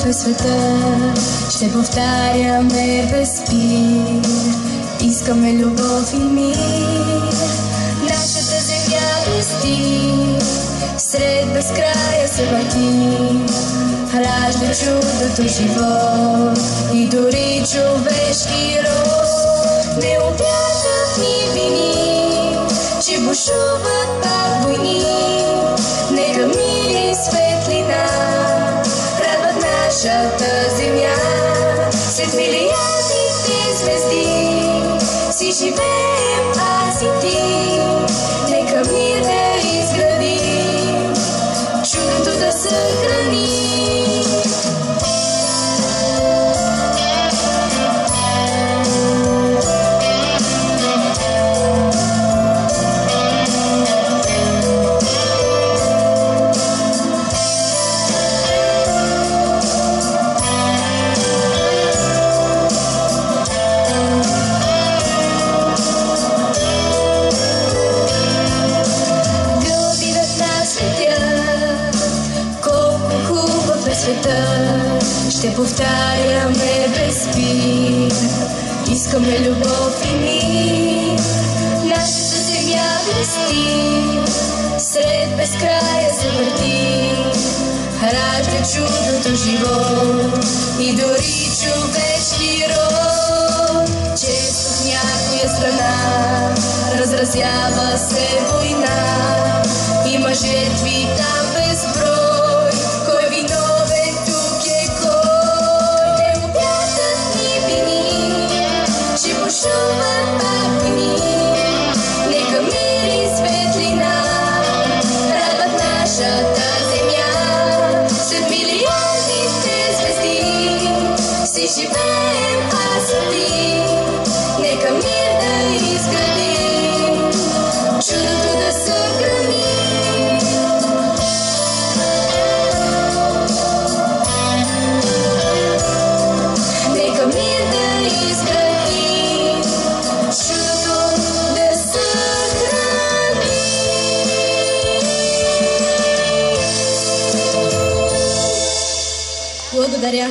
любов е света, ще повтаряме без спир. Искаме любов и мир, нашата земя расти, сред безкрая се върти, ражда чудото живот и дори човешки род. Не обятат ни вини, че бушуват пак войни, нека мир и светлина радват нашата земя. След милиардите звезди си живеем аз и ти, нека мир да изградим, чудото да съхраним. Ще повтаряме без спир, искаме любов и мир, нашата земя расти, сред безкрая се върти, ражда чудото живот и дори човешки род. Често в някоя страна разразява се война, има жертви там безброй. Бушуват пак войни, нека мир и светлина радват нашата земя. След милиардите звезди си живеем аз и ти, нека мир да изградим, чудото да съхраним. Нека мир да изградим, благодаря.